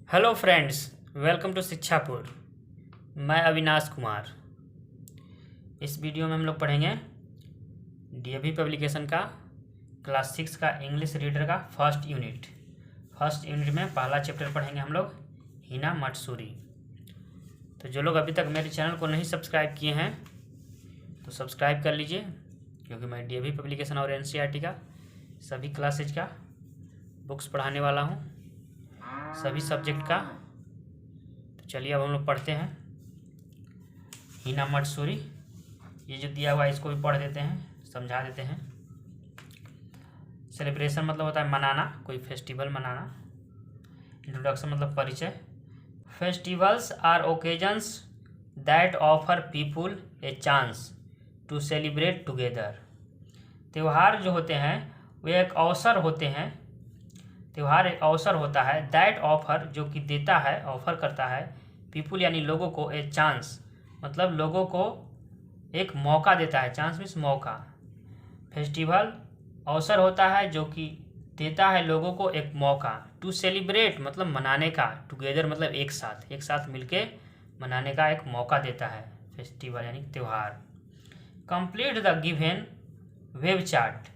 Hello friends, welcome to Shikshapur. मैं अविनाश कुमार। इस video में हम लोग पढ़ेंगे डीएवी पब्लिकेशन का क्लास 6 का इंग्लिश रीडर का फर्स्ट यूनिट में पहला चैप्टर पढ़ेंगे हम लोग, हिना मटसूरी। तो जो लोग अभी तक मेरे चैनल को नहीं सब्सक्राइब किए हैं तो सब्सक्राइब कर लीजिए, क्योंकि मैं डीएवी पब्लिकेशन और एनसीईआरटी का सभी क्लासेज का बुक्स पढ़ाने वाला हूँ, सभी सब्जेक्ट का। तो चलिए अब हम लोग पढ़ते हैं हिना मटसूरी। ये जो दिया हुआ है इसको भी पढ़ देते हैं, समझा देते हैं। सेलिब्रेशन मतलब होता है मनाना, कोई फेस्टिवल मनाना। इंट्रोडक्शन मतलब परिचय। Festivals are occasions that offer people a chance to celebrate together. त्यौहार जो होते हैं वे एक अवसर होते हैं। त्यौहार एक अवसर होता है, दैट ऑफर जो कि देता है, ऑफर करता है, पीपुल यानी लोगों को, ए चांस मतलब लोगों को एक मौका देता है। चांस मीन्स मौका। फेस्टिवल अवसर होता है जो कि देता है लोगों को एक मौका। टू सेलिब्रेट मतलब मनाने का, टुगेदर मतलब एक साथ मिलके मनाने का एक मौका देता है फेस्टिवल यानी त्यौहार। Complete the given web chart.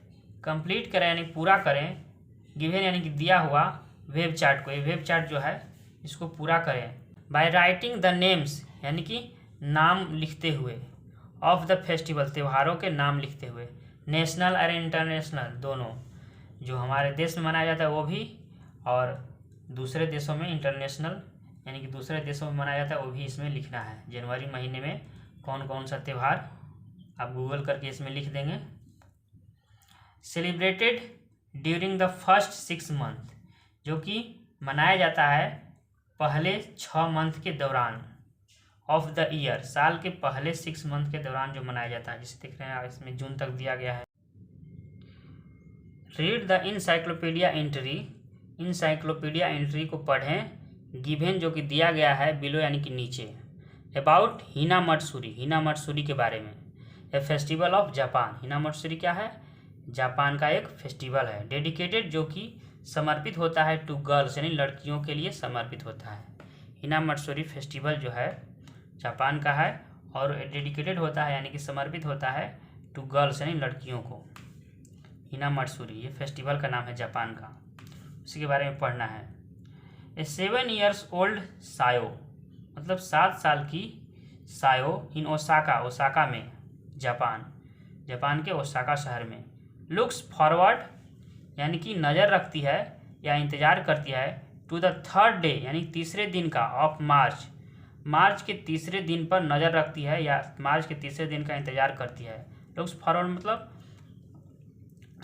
Complete करें यानी पूरा करें, गिवन यानी कि दिया हुआ, वेब चार्ट को, ये वेब चार्ट जो है इसको पूरा करें। बाय राइटिंग द नेम्स यानी कि नाम लिखते हुए, ऑफ द फेस्टिवल त्योहारों के नाम लिखते हुए, नेशनल और इंटरनेशनल दोनों, जो हमारे देश में मनाया जाता है वो भी, और दूसरे देशों में इंटरनेशनल यानी कि दूसरे देशों में मनाया जाता है वो भी इसमें लिखना है। जनवरी महीने में कौन कौन सा त्यौहार आप गूगल करके इसमें लिख देंगे। Celebrated during the first 6 month, जो कि मनाया जाता है पहले 6 मंथ के दौरान, ऑफ द ईयर साल के पहले 6 मंथ के दौरान जो मनाया जाता है, जिसे देख रहे हैं इसमें जून तक दिया गया है। Read the encyclopedia entry. Encyclopedia entry को पढ़ें, गिवन जो कि दिया गया है बिलो यानी कि नीचे, about Hina Matsuri, Hina Matsuri के बारे में। A festival of Japan. Hina Matsuri क्या है? जापान का एक फेस्टिवल है। डेडिकेटेड जो कि समर्पित होता है, टू गर्ल्स यानी लड़कियों के लिए समर्पित होता है। हिना मटसूरी फेस्टिवल जो है जापान का है और डेडिकेटेड होता है यानी कि समर्पित होता है टू गर्ल्स यानी लड़कियों को। हिना मटसूरी ये फेस्टिवल का नाम है जापान का, उसी के बारे में पढ़ना है। ए 7 years ओल्ड सायो मतलब 7 साल की सायो इन ओसाका, ओसाका में, जापान के ओसाका शहर में। लुक्स फॉरवर्ड यानी कि नज़र रखती है या इंतज़ार करती है, टू द थर्ड डे यानी तीसरे दिन का, ऑफ मार्च के तीसरे दिन पर नज़र रखती है या मार्च के तीसरे दिन का इंतज़ार करती है। लुक्स फॉरवर्ड मतलब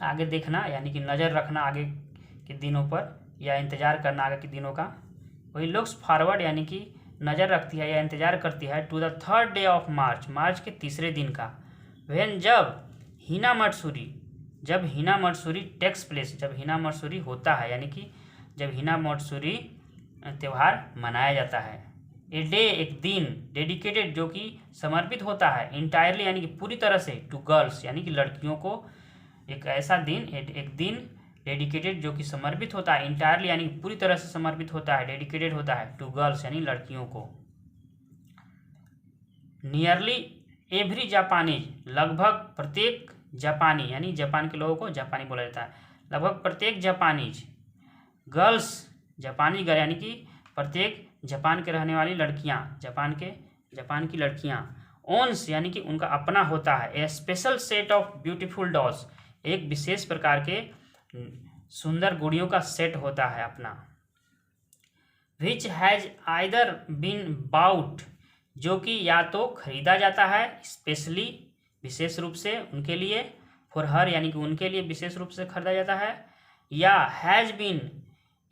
आगे देखना यानी कि नज़र रखना आगे के दिनों पर, या इंतज़ार करना आगे के दिनों का। वही लुक्स फॉरवर्ड यानी कि नज़र रखती है या इंतज़ार करती है, to the third day of March के तीसरे दिन का। व्हेन जब हिना मटसूरी टेक्स प्लेस, जब हिना मटसूरी होता है यानी कि जब हिना मटसूरी त्यौहार मनाया जाता है। ए डे एक दिन, डेडिकेटेड जो कि समर्पित होता है, इंटायरली यानी कि पूरी तरह से, टू गर्ल्स यानी कि लड़कियों को, एक ऐसा दिन, एक दिन डेडिकेटेड जो कि समर्पित होता है, इंटायरली यानी कि पूरी तरह से समर्पित होता है, डेडिकेटेड होता है, टू गर्ल्स यानी लड़कियों को। नियरली एवरी जापानीज लगभग प्रत्येक जापानी यानी जापान के लोगों को जापानी बोला जाता है, लगभग प्रत्येक जापानीज, गर्ल्स जापानी गर्ल यानी कि प्रत्येक जापान के रहने वाली लड़कियां, जापान की लड़कियां, ओन्स यानी कि उनका अपना होता है, a special set of beautiful dolls एक विशेष प्रकार के सुंदर गुड़ियों का सेट होता है अपना। Which has either been bought जो कि या तो खरीदा जाता है, स्पेशली विशेष रूप से उनके लिए, फॉर हर यानी कि उनके लिए विशेष रूप से खरीदा जाता है, या has been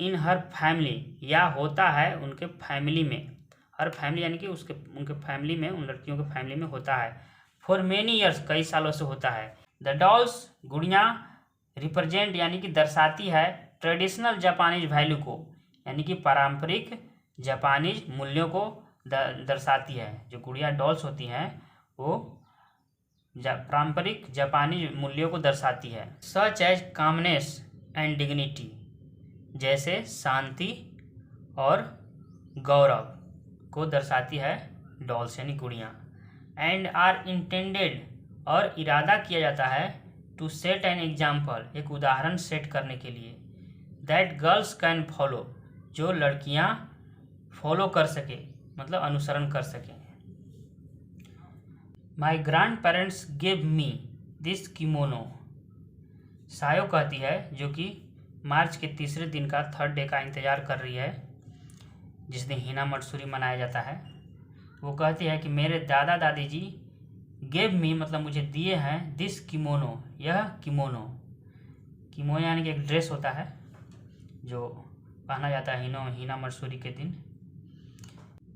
in her family या होता है उनके फैमिली में, हर फैमिली यानी कि उनके फैमिली में, उन लड़कियों के फैमिली में होता है, फॉर मेनी ईयर्स कई सालों से होता है। द डॉल्स गुड़ियाँ रिप्रेजेंट यानी कि दर्शाती है, ट्रेडिशनल जापानीज वैल्यू को यानी कि पारंपरिक जापानीज मूल्यों को दर्शाती है। जो गुड़िया डॉल्स होती हैं वो पारंपरिक जापानी मूल्यों को दर्शाती है। Such as calmness and dignity, जैसे शांति और गौरव को दर्शाती है डॉल्स यानी गुड़ियाँ। एंड आर इंटेंडेड और इरादा किया जाता है टू सेट एन एग्जाम्पल एक उदाहरण सेट करने के लिए दैट गर्ल्स कैन फॉलो जो लड़कियाँ फॉलो कर सके मतलब अनुसरण कर सकें। My grand parents give me this kimono सायो कहती है जो कि मार्च के तीसरे दिन का 3rd डे का इंतज़ार कर रही है जिस दिन हिना मटसूरी मनाया जाता है। वो कहती है कि मेरे दादा दादी जी गिव मी मतलब मुझे दिए हैं दिस किमोनो यह किमोनो। किमोनो यानी कि एक ड्रेस होता है जो पहना जाता है हिना मटसूरी के दिन।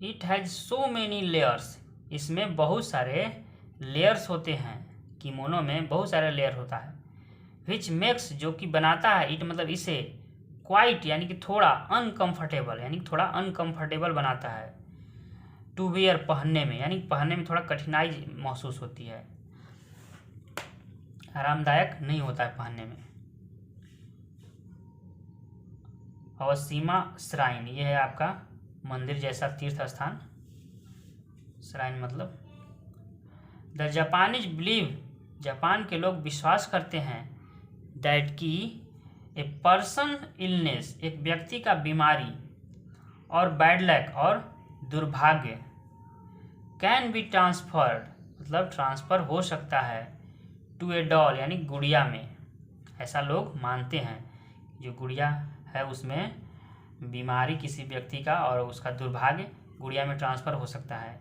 It has so many layers इसमें बहुत सारे लेयर्स होते हैं। किमोनो में बहुत सारे लेयर होता है। विच मेक्स जो कि बनाता है इट मतलब इसे क्वाइट यानी कि थोड़ा अनकंफर्टेबल यानी थोड़ा अनकंफर्टेबल बनाता है टू वियर पहनने में यानी पहनने में थोड़ा कठिनाई महसूस होती है आरामदायक नहीं होता है पहनने में। अवसीमा श्राइन ये है आपका मंदिर जैसा तीर्थ स्थान। श्राइन मतलब द जापानीज बिलीव जापान के लोग विश्वास करते हैं दैट की ए पर्सन इलनेस एक व्यक्ति का बीमारी और बैड लक और दुर्भाग्य कैन बी ट्रांसफर्ड मतलब ट्रांसफ़र हो सकता है टू ए डॉल यानी गुड़िया में। ऐसा लोग मानते हैं जो गुड़िया है उसमें बीमारी किसी व्यक्ति का और उसका दुर्भाग्य गुड़िया में ट्रांसफ़र हो सकता है।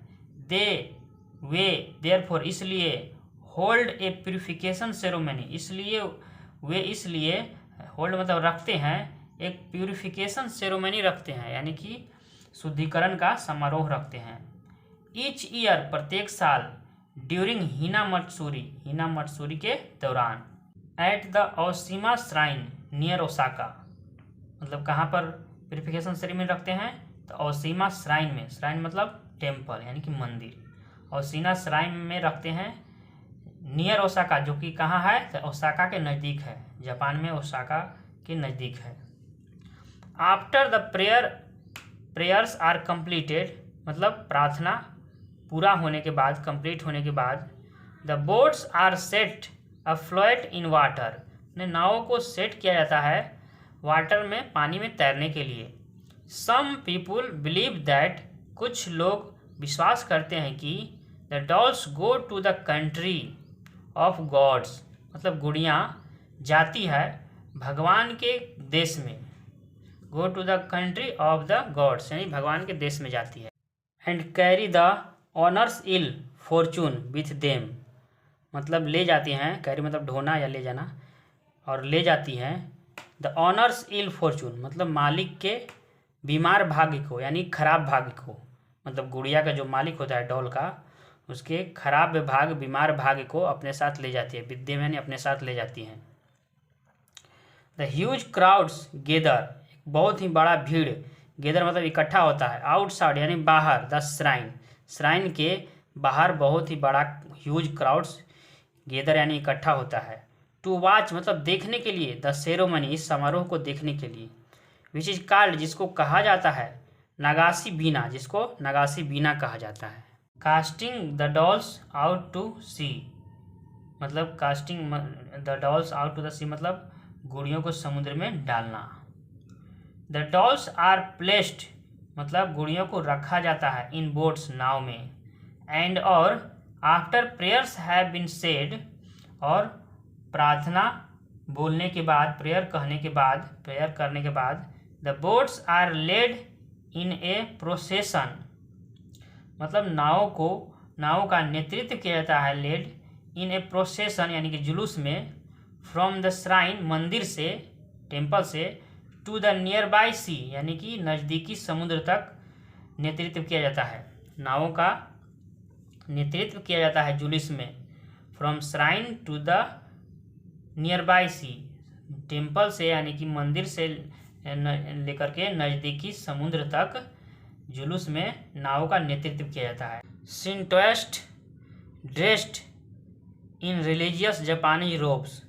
वे देयरफॉर इसलिए होल्ड ए प्यूरिफिकेशन सेरेमनी इसलिए होल्ड मतलब रखते हैं एक प्यूरिफिकेशन सेरेमनी रखते हैं यानी कि शुद्धिकरण का समारोह रखते हैं। ईच ईयर प्रत्येक साल ड्यूरिंग हिना मटसूरी के दौरान at the Oshima shrine near Osaka मतलब कहाँ पर प्यूरिफिकेशन सेरेमनी रखते हैं तो ओशिमा श्राइन में। श्राइन मतलब टेम्पल यानी कि मंदिर। ओशिमा श्राइन में रखते हैं नियर ओसाका जो कि कहाँ है तो ओसाका के नज़दीक है। जापान में ओसाका के नज़दीक है। After the prayers are completed मतलब प्रार्थना पूरा होने के बाद कंप्लीट होने के बाद the boats are set afloat in water नावों को सेट किया जाता है वाटर में पानी में तैरने के लिए। सम पीपुल बिलीव दैट कुछ लोग विश्वास करते हैं कि the dolls go to the country of gods मतलब गुड़ियाँ जाती है भगवान के देश में। Go to the country of the gods यानी भगवान के देश में जाती है। And carry the owners ill fortune with them मतलब ले जाती हैं। कैरी मतलब ढोना या ले जाना और ले जाती हैं द ऑनर्स इल फॉर्चून मतलब मालिक के बीमार भाग्य को यानी खराब भाग्य को मतलब गुड़िया का जो मालिक होता है डॉल का उसके खराब भाग बीमार भाग्य को अपने साथ ले जाती है। विद्या यानी अपने साथ ले जाती हैं। द ह्यूज क्राउड्स गेदर बहुत ही बड़ा भीड़ गेदर मतलब इकट्ठा होता है आउटसाइड यानी बाहर द श्राइन के बाहर बहुत ही बड़ा ह्यूज क्राउड्स गेदर यानी इकट्ठा होता है। टू वॉच मतलब देखने के लिए द सेरेमनी इस समारोह को देखने के लिए। विच इज कॉल्ड जिसको कहा जाता है नगासी बीना जिसको नगासी बीना कहा जाता है। Casting the dolls out to sea मतलब casting the dolls out to the sea मतलब गुड़ियों को समुद्र में डालना। द डॉल्स आर प्लेस्ड मतलब गुड़ियों को रखा जाता है इन बोट्स नाव में। एंड और after prayers have been said और प्रार्थना बोलने के बाद प्रेयर करने के बाद the boats are led in a procession मतलब नाव का नेतृत्व किया जाता है लेड इन ए प्रोसेशन यानी कि जुलूस में फ्रॉम द श्राइन मंदिर से टेम्पल से टू द नियर बाई सी यानी कि नज़दीकी समुद्र तक नेतृत्व किया जाता है। नावों का नेतृत्व किया जाता है जुलूस में from shrine to the nearby sea temple से यानी कि मंदिर से लेकर के नज़दीकी समुद्र तक जुलूस में नाव का नेतृत्व किया जाता है। Shintoist dressed in religious Japanese robes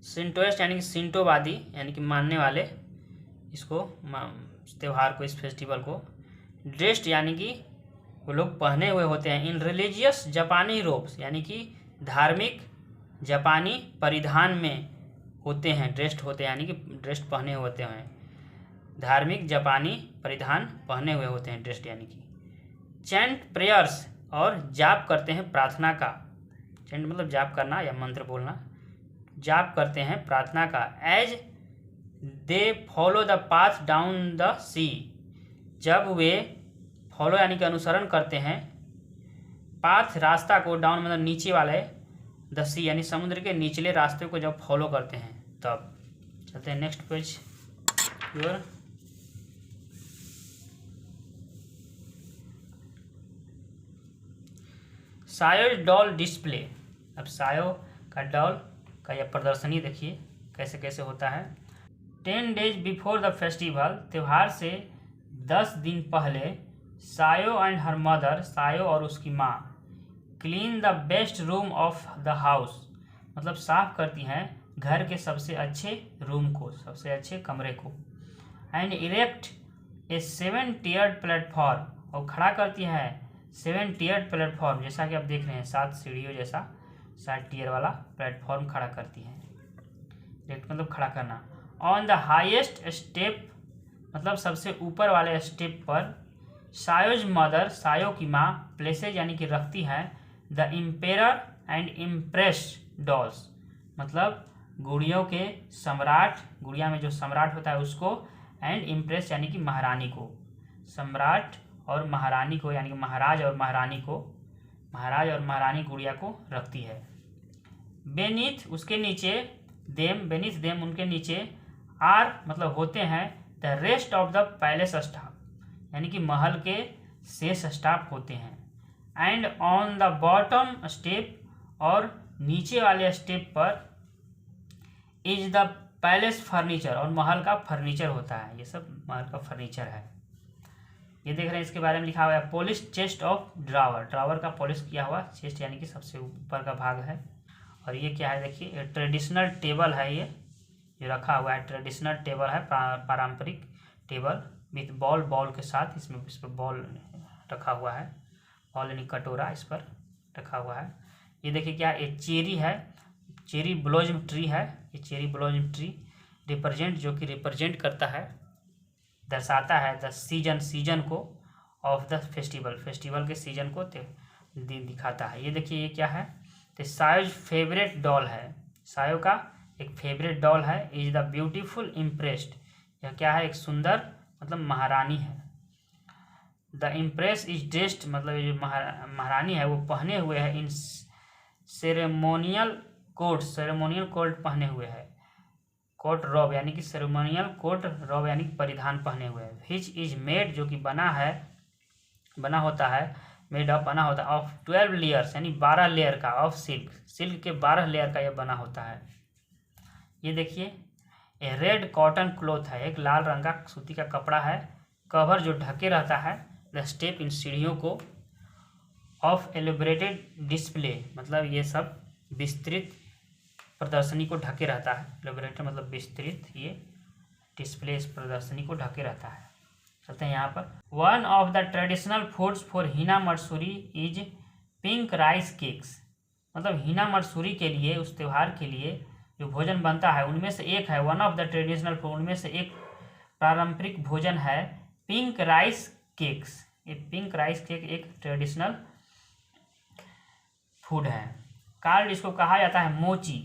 Shintoist यानी कि शिंटोवादी यानी कि मानने वाले इसको त्यौहार को इस फेस्टिवल को ड्रेस्ड यानी कि वो लोग पहने हुए होते हैं, इन रिलीजियस जापानी रोब्स यानी कि धार्मिक जापानी परिधान में होते हैं, ड्रेस्ड होते हैं यानी कि ड्रेस्ड पहने हुए होते हैं, धार्मिक जापानी परिधान पहने हुए होते हैं, ड्रेस्ड यानी कि चैंट प्रेयर्स और जाप करते हैं प्रार्थना का, चैंट मतलब जाप करना या मंत्र बोलना, जाप करते हैं प्रार्थना का, as they follow the path down the sea, जब वे फॉलो यानी कि अनुसरण करते हैं, पाथ रास्ता को, डाउन मतलब नीचे वाले, द सी यानी समुद्र के निचले रास्ते को जब फॉलो करते हैं तब। चलते हैं नेक्स्ट पेज योर। सायो डॉल डिस्प्ले। अब सायो का डॉल का यह प्रदर्शनी देखिए कैसे कैसे होता है। 10 days बिफोर द फेस्टिवल, त्यौहार से 10 दिन पहले, सायो एंड हर मदर, सायो और उसकी माँ, clean the best room of the house, मतलब साफ करती हैं घर के सबसे अच्छे रूम को, सबसे अच्छे कमरे को, and erect A 7-tiered platform, और खड़ा करती है 7-tiered प्लेटफॉर्म, जैसा कि आप देख रहे हैं 7 सीढ़ियों जैसा 7 टीयर वाला प्लेटफॉर्म खड़ा करती है, इरेक्ट मतलब खड़ा करना, ऑन द हाईएस्ट स्टेप मतलब सबसे ऊपर वाले स्टेप पर, सायोज मदर, सायो की माँ, प्लेसेज यानी कि रखती है, the emperor and impress dolls, मतलब गुड़ियों के सम्राट, गुड़िया में जो सम्राट होता है उसको, एंड इम्प्रेस यानी कि महारानी को, सम्राट और महारानी को यानी कि महाराज और महारानी को, महाराज और महारानी गुड़िया को रखती है। बेनीथ उसके नीचे, देम बेनीथ देम उनके नीचे, आर मतलब होते हैं, the rest of the palace staff यानी कि महल के शेष स्टाफ होते हैं, and on the bottom step और नीचे वाले स्टेप पर, इज द पैलेस फर्नीचर और महल का फर्नीचर होता है, ये सब महल का फर्नीचर है। ये देख रहे हैं इसके बारे में लिखा हुआ है, polish chest of drawer, drawer का पॉलिश किया हुआ चेस्ट यानी कि सबसे ऊपर का भाग है। और ये क्या है देखिए, ट्रेडिशनल टेबल है, ये रखा हुआ है, ट्रेडिशनल टेबल है, पारंपरिक टेबल विथ बॉल, बॉल के साथ इसमें इस पर बॉल रखा हुआ है, बॉल यानी कटोरा इस पर रखा हुआ है। ये देखिए क्या, ये चेरी है, चेरी ब्लॉसम ट्री है, ये चेरी ब्लॉसम ट्री रिप्रेजेंट, जो कि रिप्रेजेंट करता है, दर्शाता है द सीजन, सीजन को, ऑफ द फेस्टिवल, फेस्टिवल के सीजन को दिखाता है। ये देखिए ये क्या है, तो सायोज फेवरेट डॉल है, सायो का एक फेवरेट डॉल है, इज द ब्यूटीफुल इम्प्रेस्ड, यह क्या है, एक सुंदर मतलब महारानी है। द इम्प्रेस इज ड्रेस्ड मतलब ये जो महारानी है वो पहने हुए है, इन सेरेमोनियल कोट, सेरेमोनियल कोट पहने हुए है, कोट रॉब यानी कि सेरेमोनियल कोट रॉब यानी कि परिधान पहने हुए है, विच इज मेड जो कि बना है, बना होता है, मेड ऑफ बना होता है, ऑफ 12 लेयर्स यानी 12 लेयर का, ऑफ सिल्क, सिल्क के 12 लेयर का यह बना होता है। ये देखिए ए रेड कॉटन क्लॉथ है, एक लाल रंग का सूती का कपड़ा है, कवर जो ढके रहता है, द स्टेप इन सीढ़ियों को, ऑफ एलिब्रेटेड डिस्प्ले मतलब ये सब विस्तृत प्रदर्शनी को ढके रहता है, एलिब्रेटेड मतलब विस्तृत, ये डिस्प्ले इस प्रदर्शनी को ढके रहता है। चलते हैं यहाँ पर, one of the traditional foods for Hina Matsuri is pink rice cakes, मतलब हिना मटसूरी के लिए, उस त्यौहार के लिए जो भोजन बनता है उनमें से एक है, one of the traditional food, उनमें से एक पारंपरिक भोजन है पिंक राइस केक्स। ये पिंक राइस केक एक ट्रेडिशनल फूड है। कार्ड इसको कहा जाता है मोची,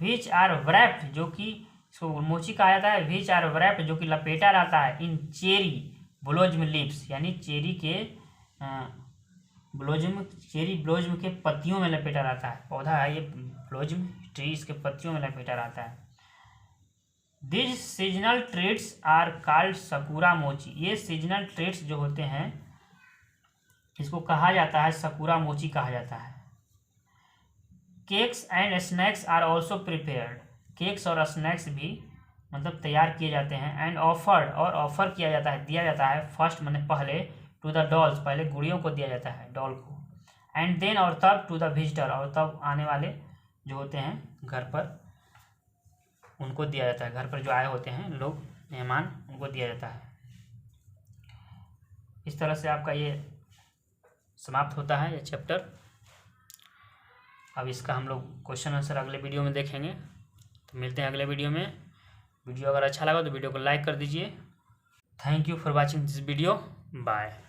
विच आर व्रैप्ड जो कि इसको मोची कहा जाता है, विच आर व्रैप्ड जो कि लपेटा रहता है, इन चेरी ब्लोज्म लीव्स यानी चेरी के ब्लोज्म, चेरी ब्लोज्म के पत्तियों में लपेटा रहता है, पौधा है ये ब्लोज्म ट्री, इसके पत्तियों में लपेटा रहता है। This seasonal treats are called sakura mochi, ये सीजनल ट्रीट्स जो होते हैं इसको कहा जाता है सकुरा मोची कहा जाता है। Cakes and snacks are also prepared, cakes और स्नैक्स भी मतलब तैयार किए जाते हैं, एंड ऑफर्ड और ऑफर किया जाता है, दिया जाता है, फर्स्ट मैंने पहले, टू द डॉल्स पहले गुड़ियों को दिया जाता है, डॉल को, एंड देन और तब, टू द विजिटर और तब आने वाले जो होते हैं घर पर उनको दिया जाता है, घर पर जो आए होते हैं लोग मेहमान उनको दिया जाता है। इस तरह से आपका ये समाप्त होता है ये चैप्टर। अब इसका हम लोग क्वेश्चन आंसर अगले वीडियो में देखेंगे। तो मिलते हैं अगले वीडियो में। वीडियो अगर अच्छा लगा तो वीडियो को लाइक कर दीजिए। Thank you for watching this video. Bye.